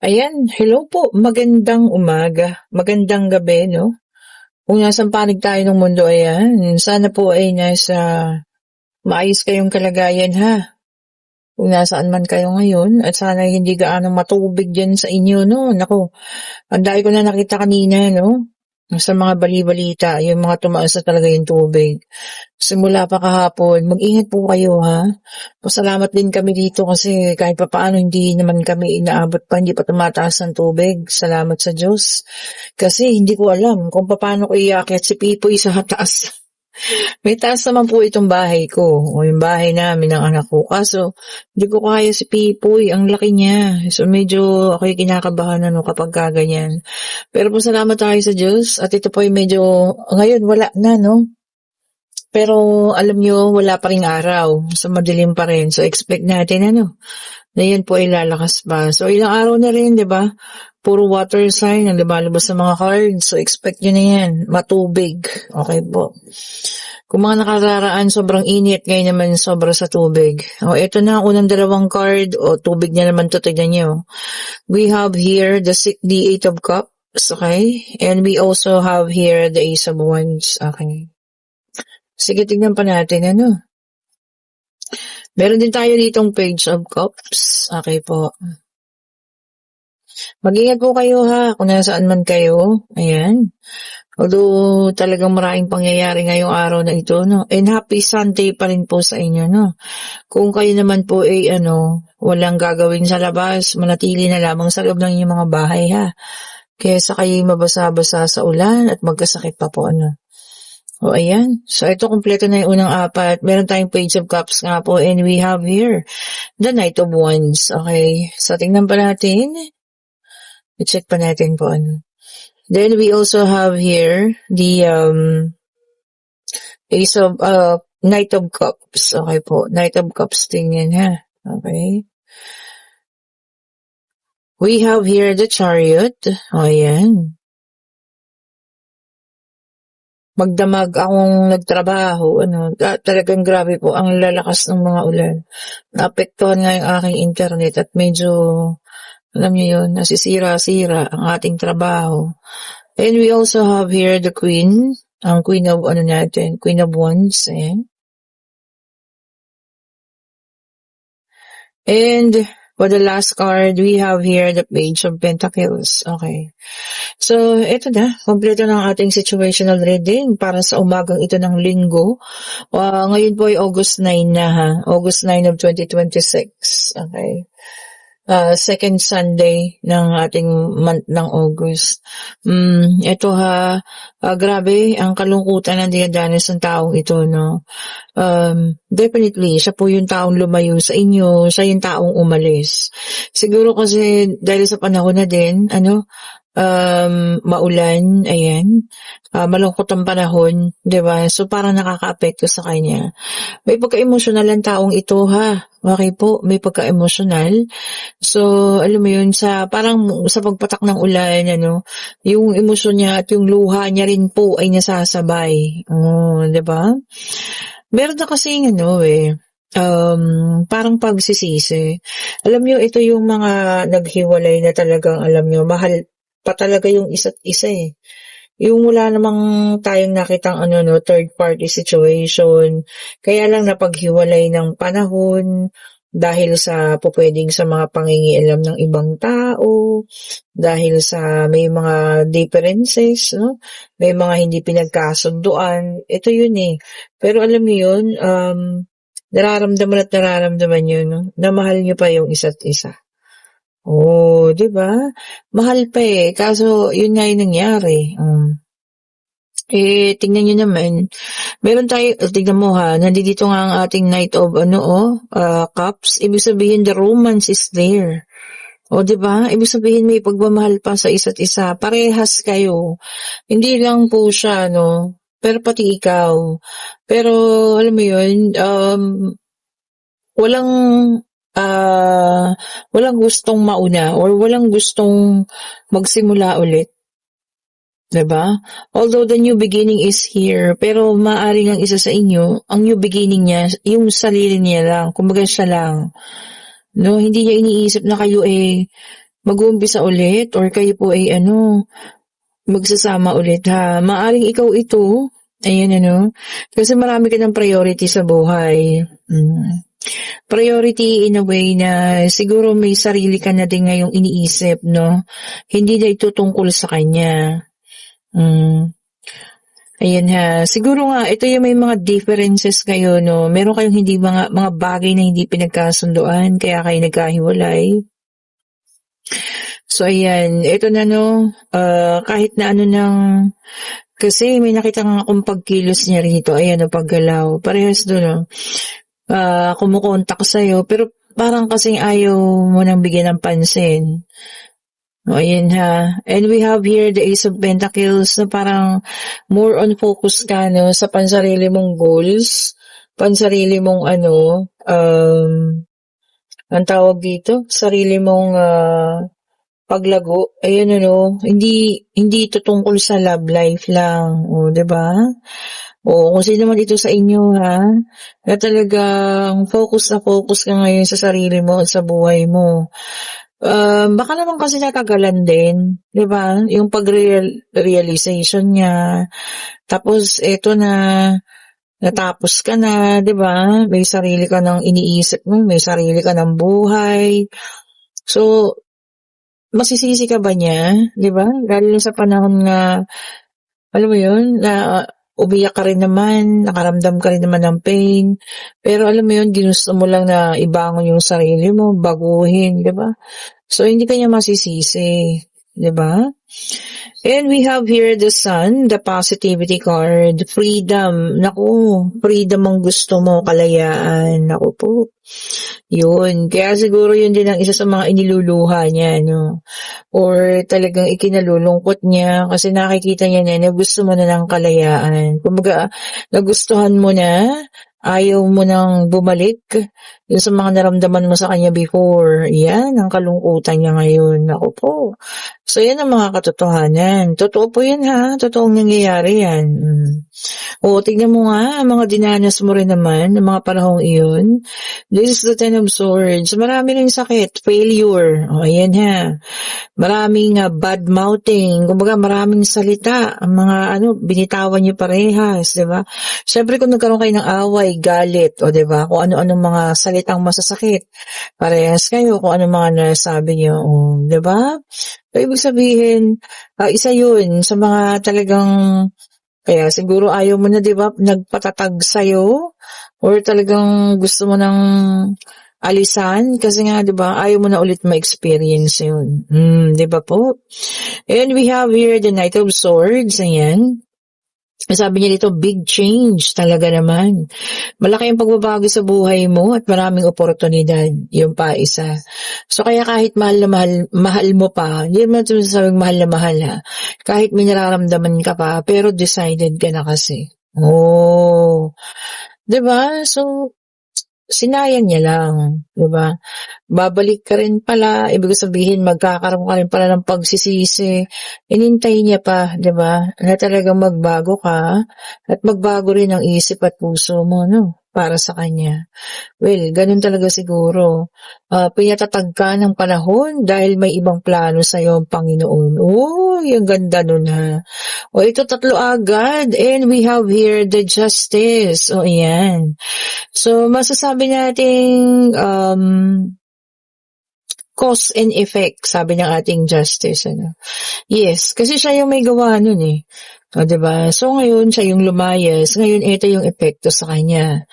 Ayan, hello po. Magandang umaga, magandang gabi, 'no? Kung nasang panig tayo ng mundo, ayan, sana po ay nasa maayos kayong kalagayan, ha? Kung nasaan man kayo ngayon at sana hindi gaanong matubig diyan sa inyo, 'no? Naku, ang dami ko na nakita kanina, 'no? Sa mga bali-balita, yung mga tumaas na talaga yung tubig. Simula pa kahapon, mag-ingat po kayo, ha? Pasalamat din kami dito kasi kahit papaano hindi naman kami inaabot pa, hindi pa tumataas ang tubig. Salamat sa Diyos. Kasi hindi ko alam kung paano ko iakyat si Pipoy sa taas. May taas naman po itong bahay ko o yung bahay namin ng anak ko. Kaso, hindi ko kaya si Pipoy. Ang laki niya. So, medyo ako'y kinakabahan kapag kaganyan. Pero po salamat tayo sa Diyos at ito po ay medyo, ngayon wala na, no? Pero alam nyo, wala pa ring araw. So, madilim pa rin. So, expect natin na yan po ay lalakas pa. So, ilang araw na rin, di ba? Puro water sign ang lumalabas sa mga cards. So, expect nyo na yan. Matubig. Okay po. Kung mga nakararaan, sobrang init. Ngayon naman, sobra sa tubig. O, ito na, unang dalawang card. O, tubig na naman to. Tignan nyo. We have here the Eight of Cups. Okay? And we also have here the Ace of Wands. Okay? Sige, tignan pa natin, Meron din tayo ditong Page of Cups. Okay po. Mag-ingat po kayo, ha, kung nasaan man kayo. Ayan. Although talagang maraming pangyayari ngayong araw na ito, no? And happy Sunday pa rin po sa inyo, no? Kung kayo naman po ay, walang gagawin sa labas, manatili na lamang sa loob ng inyong mga bahay, ha? Kaysa kayo mabasa-basa sa ulan at magkasakit pa po, O, ayan. So, ito kompleto na yung unang apat. Meron tayong Page of Cups nga po. And we have here the Knight of Wands. Okay. So, tingnan pa natin. I-check pa natin po, Then, we also have here the Knight of Cups. Okay po. Knight of Cups din yan, ha? Okay. We have here the Chariot. O, ayan. Magdamag akong nagtrabaho, talagang grabe po, ang lalakas ng mga ulan. Naapektuhan nga yung aking internet at medyo, alam niyo yun, nasisira-sira ang ating trabaho. And we also have here the Queen, ang Queen of, Queen of Wands, ayan. And for the last card, we have here the Page of Pentacles. Okay. So, ito na. Kompleto ng ating situational reading para sa umagang ito ng linggo. Ngayon po ay August 9 na, ha? August 9 of 2026. Okay. Second Sunday ng ating month ng August. Ito grabe ang kalungkutan na dinadanas ng taong ito, no? Definitely, siya po yung taong lumayo sa inyo, siya yung taong umalis. Siguro kasi dahil sa panahon na din, maulan, ayan, malungkot ang panahon, 'di ba? So parang nakakaapekto sa kanya. May pagka-emosyonal ang taong ito, ha. Okay po, may pagka-emosyonal. So, alam mo yun, parang sa pagpatak ng ulan, yung emosyon niya at yung luha niya rin po ay nasasabay. Oh, 'di ba? Meron na kasing parang pagsisisi. Alam niyo, ito yung mga naghiwalay na talagang, alam niyo, mahal pa talaga yung isa't isa, eh. Yung wala namang tayong nakitang third party situation. Kaya lang napaghiwalay ng panahon dahil sa pupwedeng sa mga pangingialam ng ibang tao, dahil sa may mga differences, no? May mga hindi pinagkasunduan. Ito yun, eh. Pero alam niyo yun, nararamdaman yun, no? Na mahal niyo pa yung isa't isa. Oh, 'di ba? Mahal pa, eh, kaso yun nga yung nangyari. Tingnan niyo naman, tignan mo, ha, nandito nga ang ating Knight of Cups. Ibig sabihin the romance is there. O, 'di ba? Ibig sabihin may pagmamahal pa sa isa't isa. Parehas kayo. Hindi lang po siya, pero pati ikaw. Pero alam mo yun, walang gustong mauna or walang gustong magsimula ulit. 'Di ba? Although the new beginning is here, pero maaaring ang isa sa inyo, ang new beginning niya, yung sarili niya lang, kumbaga siya lang. No, hindi niya iniisip na kayo mag-uumpisa ulit or kayo po ay magsasama ulit ha. Maaring ikaw ito, ayan kasi marami ka ng priority sa buhay. Priority in a way na siguro may sarili ka na din ngayong iniisip, no? Hindi na ito tungkol sa kanya. Ayan ha. Siguro nga, ito yung may mga differences kayo, no? Meron kayong hindi mga bagay na hindi pinagkasunduan, kaya kayo nagkahiwalay. So, ayan. Ito na, kahit na kasi may nakita nga akong pagkilos niya rito. Ayan, paggalaw. Parehas doon, kumukontak sa'yo, pero parang kasing ayaw mo nang bigyan ng pansin. O, ayan ha. And we have here the Ace of Pentacles na parang more on focus ka, sa pansarili mong goals, pansarili mong ang tawag dito, sarili mong paglago. Ayun hindi ito tungkol sa love life lang. O, 'di ba? O, kung sino man ito sa inyo ha, na talagang focus na focus ka ngayon sa sarili mo at sa buhay mo. Baka naman kasi natagalan din, 'di ba? Yung pag-realization niya. Tapos eto na natapos ka na, 'di ba? May sarili ka ng iniisip mo, may sarili ka ng buhay. So, masisisi ka ba niya, 'di ba? Lalo sa panahon nga, alam mo 'yun, na umiyak ka rin naman, nakaramdam ka rin naman ng pain. Pero alam mo 'yun, ginusto mo lang na ibangon yung sarili mo, baguhin, 'di ba? So, hindi ka niya masisisi, 'di ba? And we have here the Sun, the positivity card, freedom. Naku, freedom ang gusto mo, kalayaan. Naku po. Yun. Kaya siguro yun din ang isa sa mga iniluluha niya, or talagang ikinalulungkot niya kasi nakikita niya na gusto mo na ng kalayaan. Kumbaga, nagustuhan mo na, ayaw mo nang bumalik yung sa mga naramdaman mo sa kanya before. Yan, ang kalungkutan niya ngayon. Ako po. So, yan ang mga katotohanan. Totoo po yan ha. Totoong nangyayari yan. O, tignan mo nga, mga dinanas mo rin naman ng mga panahong iyon. This is the Ten of Swords. Marami rin sakit. Failure. O, ayan ha. Maraming bad mouthing. Kumbaga, maraming salita. Ang mga binitawan niyo parehas, di ba? Siyempre, kung nagkaroon kayo ng away, galit, o di ba? Kung ano-anong mga salitang masasakit. Parehas kayo kung ano mga nasabi niyo, di ba? So, ibig sabihin, isa yun sa mga talagang, kaya siguro ayaw mo na, di ba, nagpatatag sa'yo, or talagang gusto mo nang alisan, kasi nga, di ba, ayaw mo na ulit ma-experience yun. Di ba po? And we have here the Knight of Swords, ayan. Sabi niya dito, big change talaga naman. Malaki ang pagbabago sa buhay mo at maraming oportunidad. Yung pa isa. So kaya kahit mahal na mahal mo pa, hindi naman sinasabing mahal na mahal ha. Kahit may nararamdaman ka pa, pero decided ka na kasi. Oh. 'Di ba? So, sinayang niya lang. 'Di ba? Babalik ka rin pala, ibig sabihin magkakaroon ka rin pala ng pagsisisi. Inintay niya pa, 'di ba? Na talagang magbago ka at magbago rin ang isip at puso mo, para sa kanya. Well, ganun talaga siguro. Pinatatag ka ng panahon dahil may ibang plano sa iyo ang Panginoon. Oh, yung ganda nun ha. O ito tatlo agad. And we have here the Justice. O ayan. So, masasabi nating cause and effect, sabi ng ating Justice. Yes, kasi siya yung may gawa nun eh. O, diba? So, ngayon, siya yung lumayas. Ngayon, ito yung epekto sa kanya.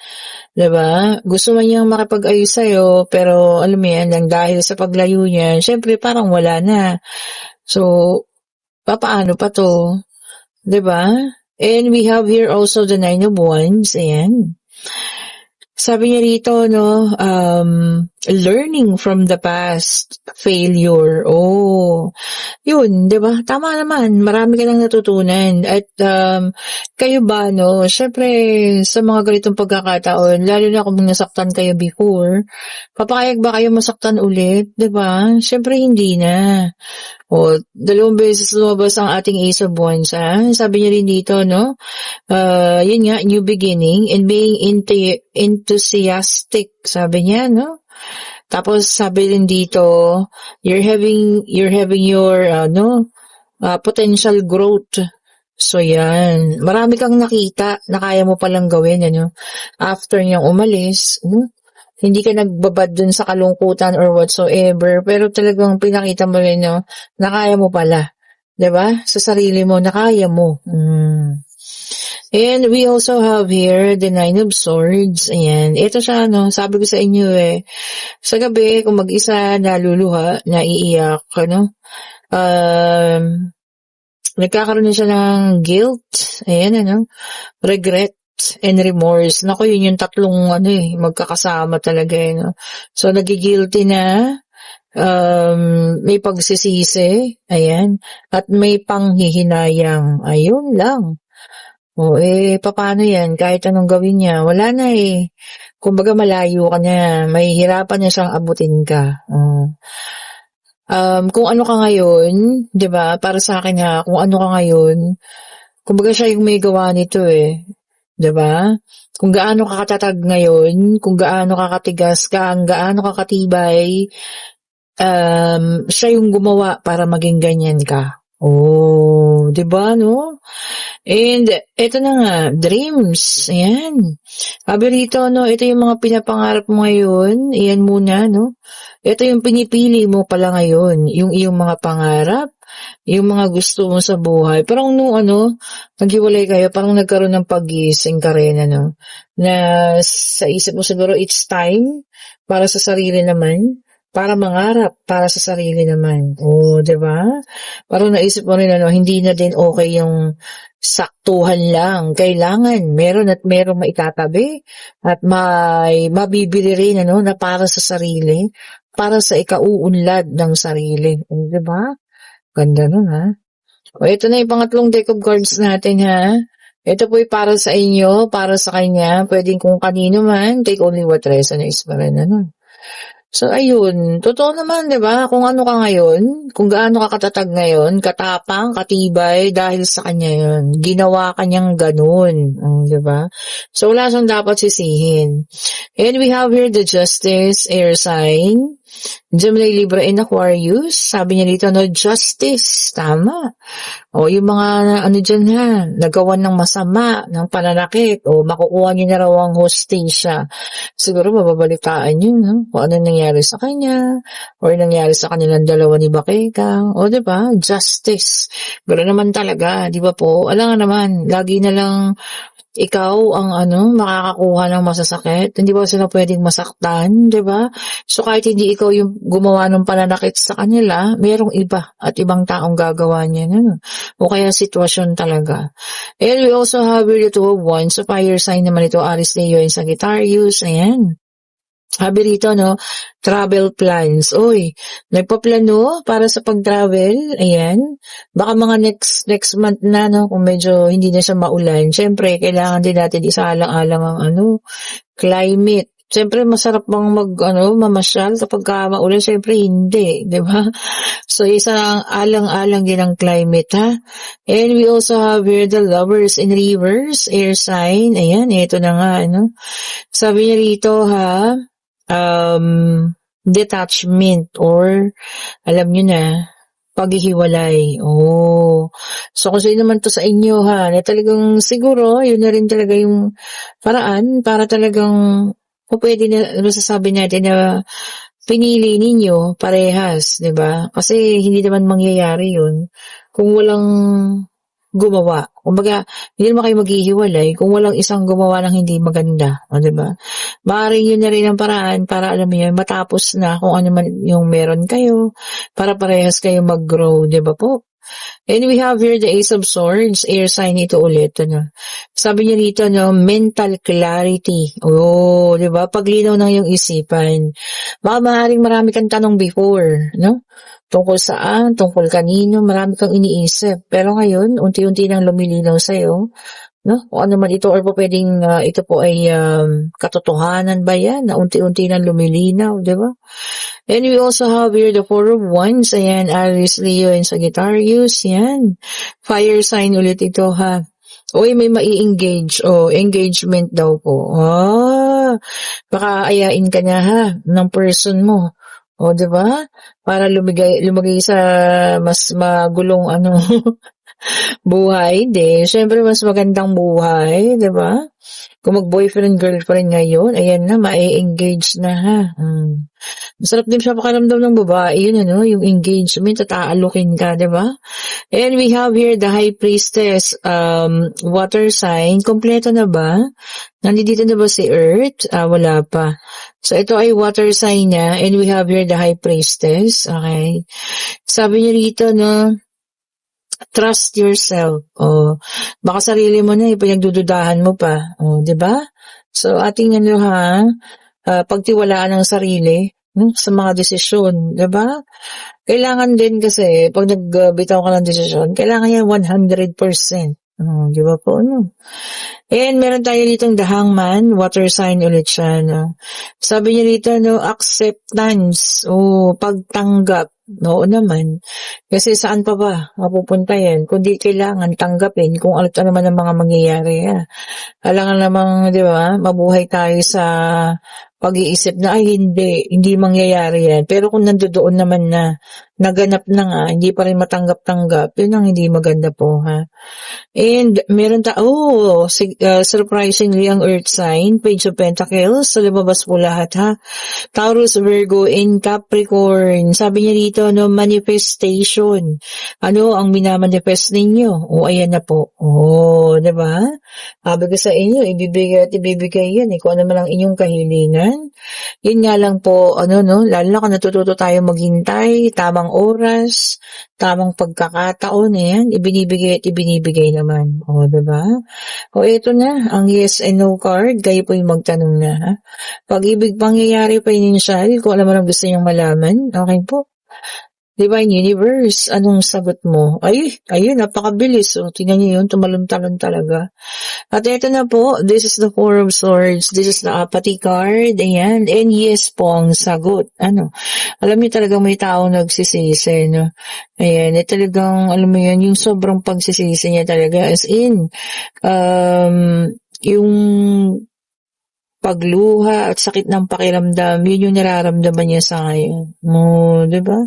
Diba? Gusto man niyang makipag-ayos sa'yo, pero, alam mo yan, nang dahil sa paglayo niya, syempre, parang wala na. So, papaano pa to? Diba? And we have here also the Nine of Wands. Ayan. Sabi niya rito, learning from the past, failure. Oh, yun, di ba? Tama naman, marami ka nang natutunan. At kayo ba, syempre, sa mga ganitong pagkakataon, lalo na kung nasaktan kayo before, papayag ba kayo masaktan ulit? Di ba? Syempre, hindi na. O, 2 beses lumabas ang ating Ace of Wands, ha? Sabi niya rin dito, yun nga, new beginning and being enthusiastic, sabi niya, Tapos sabi din dito, you're having your potential growth. So yan, marami kang nakita na kaya mo palang gawin after niyang umalis. Hindi ka nagbabad dun sa kalungkutan or whatsoever, pero talagang pinakita mo rin na kaya mo pala. 'Di ba? Sa sarili mo na kaya mo. And we also have here the Nine of Swords. Ayan. Ito siya, sabi ko sa inyo sa gabi, kung mag-isa, naluluha, naiiyak, nagkakaroon na siya ng guilt, regret, and remorse. Naku, yun yung tatlong, magkakasama talaga, So, nagigilty na, may pagsisisi, ayan, at may panghihinayang. Ayun lang. Paano yan? Kahit anong gawin niya, wala na Kumbaga malayo ka na, mahihirapan na siyang abutin ka. Kung ano ka ngayon, 'di ba? Para sa akin kung ano ka ngayon, kumbaga siya yung may gawa nito 'di ba? Kung gaano ka katatag ngayon, kung gaano ka katigas, gaano ka katibay, siya yung gumawa para maging ganyan ka. 'Di ba, no? And eto na nga, dreams. Ayan. Sabi rito, ito yung mga pinapangarap mo ngayon. Ayan muna, Ito yung pinipili mo pala ngayon. Yung iyong mga pangarap, yung mga gusto mo sa buhay. Parang naghiwalay kayo, parang nagkaroon ng pag-iising ka rin, na sa isip mo siguro it's time para sa sarili naman. Para mangarap, para sa sarili naman. 'di ba? Parang naisip mo rin hindi na din okay yung saktuhan lang. Kailangan meron at merong maitatabi at may mabibili rin na para sa sarili, para sa ikauunlad ng sarili. 'Di ba? Ganda nun ito na yung pangatlong deck of cards natin Ito po'y para sa inyo, para sa kanya, pwedeng kung kanino man, take only what resonates pa rin So, ayun. Totoo naman, 'di ba? Kung ano ka ngayon, kung gaano ka katatag ngayon, katapang, katibay, dahil sa kanya yun. Ginawa ka niyang ganun. 'Di ba? So, wala siyang dapat sisihin. And we have here the Justice, air sign. Gemini, Libra, and Aquarius. Sabi niya dito, justice. Tama. Yung mga, dyan nagawan ng masama, ng pananakit, makukuha niyo na raw ang hostisya. Siguro mababalitaan yun, kung ano nangyari sa kanya, or nangyari sa kanilang dalawa ni Bakekang. Diba? Justice. Gano'n naman talaga, di ba po? Alam nga naman, lagi na lang ikaw ang makakakuha ng masasakit. Hindi ba sila pwedeng masaktan, 'di ba? So kahit hindi ikaw yung gumawa ng pananakit sa kanila, mayroong iba at ibang taong gagawa niyan, o kaya sitwasyon talaga. And we also have the Two of Wands, so fire sign naman ito, Aries, Leo, and Sagittarius. Ayan. Sabi rito, travel plans. Nagpaplano para sa pag-travel. Ayan. Baka mga next month na, kung medyo hindi na siya maulan. Siyempre, kailangan din natin isaalang-alang ang climate. Siyempre, masarap bang mamasyal kapag maulan? Siyempre, hindi. Diba? So, isang alang-alang din ang climate, And we also have here the Lovers in reverse, air sign. Ayan, ito na nga, Sabi niya rito, detachment or alam nyo na, paghihiwalay. So kung sino naman to sa inyo na talagang siguro, yun na rin talaga yung paraan para talagang pwede na masasabi natin na pinili ninyo parehas, 'di ba? Kasi hindi naman mangyayari yun kung walang gumawa. Kumbaga, hindi naman kayo maghihiwalay kung walang isang gumawa ng hindi maganda. 'Di ba? Maaaring yun na rin ang paraan para alam mo yun, matapos na kung ano man yung meron kayo, para parehas kayo mag-grow, 'di ba po? And we have here the Ace of Swords, air sign ito ulit. Sabi niya dito, mental clarity. 'Di ba? Paglinaw ng iyong isipan. Baka maaaring marami kang tanong before, tungkol saan, tungkol kanino, marami kang iniisip. Pero ngayon, unti-unti nang lumilinaw sa'yo, kung ano man ito, or po pwedeng ito po ay katotohanan ba yan, na unti-unti nang lumilinaw, di ba? And we also have here the Four of Wands, ayan, Aries, Leo, and Sagittarius, yan. Fire sign ulit ito, may mai-engage, engagement daw po. baka ayain ka niya ha, ng person mo. O, 'di ba? Para lumagay sa mas magulong ano, buhay, hindi. Siyempre mas magandang buhay, 'di ba? Kung mag-boyfriend, girlfriend ngayon, ayan na, ma-e-engage na ha. Masarap din sa pakiramdam ng babae yun ano, yung engagement at aalukin ka, 'di ba? And we have here the High Priestess, water sign. Kompleto na ba? Nandito na ba si Earth? Wala pa. So, ito ay water sign niya. And we have here the High Priestess. Okay. Sabi niya rito, no, trust yourself. Baka sarili mo na, pinagdududahan mo pa. Di ba? So, ating ano ha, pagtiwalaan ng sarili, sa mga desisyon, di ba? Kailangan din kasi, pag nagbitaw ka ng desisyon, kailangan yan 100%. Di ba po, ano? And meron tayo ditong the Hangman, water sign ulit siya, no? Sabi niya dito, no, acceptance, pagtanggap. Oo naman. Kasi saan pa ba mapupunta yan? Kundi kailangan tanggapin kung ano naman ang mga mangyayari. Alangan namang, di ba, mabuhay tayo sa pag-iisip na, ay hindi mangyayari yan. Pero kung nandoon naman na naganap na nga, hindi pa rin matanggap-tanggap, yun ang hindi maganda po, ha? And meron surprisingly ang Earth sign, Page of Pentacles, so lumabas po lahat ha. Taurus, Virgo, and Capricorn. Sabi niya dito, no, manifestation. Ano ang minamanifest ninyo? Ayan na po. Diba? Sabi ko sa inyo, ibibigay at ibibigay yan. Kung ano man ang inyong kahilingan. Yun nga lang po, lalo na kung natututo tayo maghintay, tamang oras, tamang pagkakataon, ayan, ibinibigay at ibinibigay naman. Diba? Ito na, ang yes and no card, kayo po yung magtanong na, ha? Pag-ibig pangyayari financial, kung alam mo lang gusto niyong malaman, okay po. Divine Universe, anong sagot mo? Ayun, napakabilis. Tingnan niyo yun, tumalon-talon talaga. At ito na po, this is the Four of Swords, this is the Apathy card, ayan, and yes po ang sagot. Alam niyo talagang may tao nagsisisi, no? Ayan, talagang, alam mo yun, yung sobrang pagsisisi niya talaga, as in, yung pagluha at sakit ng pakiramdam, yun yung nararamdaman niya sa ngayon. Diba?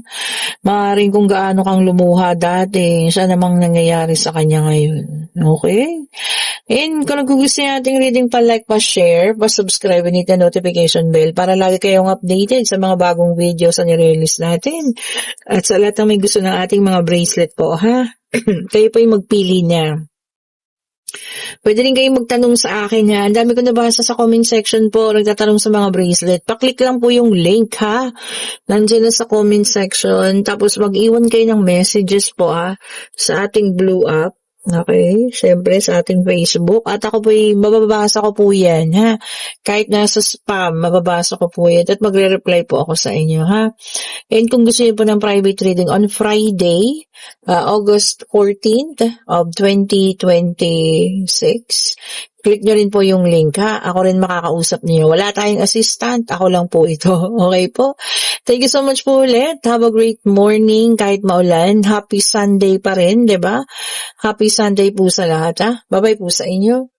Maaaring kung gaano kang lumuha dati, siya namang nangyayari sa kanya ngayon. Okay? And kung nagugusto niya ating reading, pa-like, pa-share, pa-subscribe, and hit the notification bell para lagi kayong updated sa mga bagong videos na nire-release natin. At sa lahat ng may gusto ng ating mga bracelet po, ha? Kayo po yung magpili niya. Pwede rin kayong magtanong sa akin, ha. Ang dami ko nabasa sa comment section po, nagtatanong sa mga bracelet. Paklik lang po yung link, ha. Nandiyan na sa comment section. Tapos mag-iwan kayo ng messages po, ha, sa ating Blue App. Okay, syempre sa ating Facebook. At ako po, mababasa ko po yan, ha. Kahit nasa spam, mababasa ko po yan. At magre-reply po ako sa inyo, ha. And kung gusto niyo po ng private reading on Friday, August 14th of 2026, click nyo rin po yung link, ha. Ako rin makakausap niyo. Wala tayong assistant. Ako lang po ito. Okay po? Thank you so much po ulit. Have a great morning kahit maulan. Happy Sunday pa rin, 'di ba? Happy Sunday po sa lahat, ha. Bye-bye po sa inyo.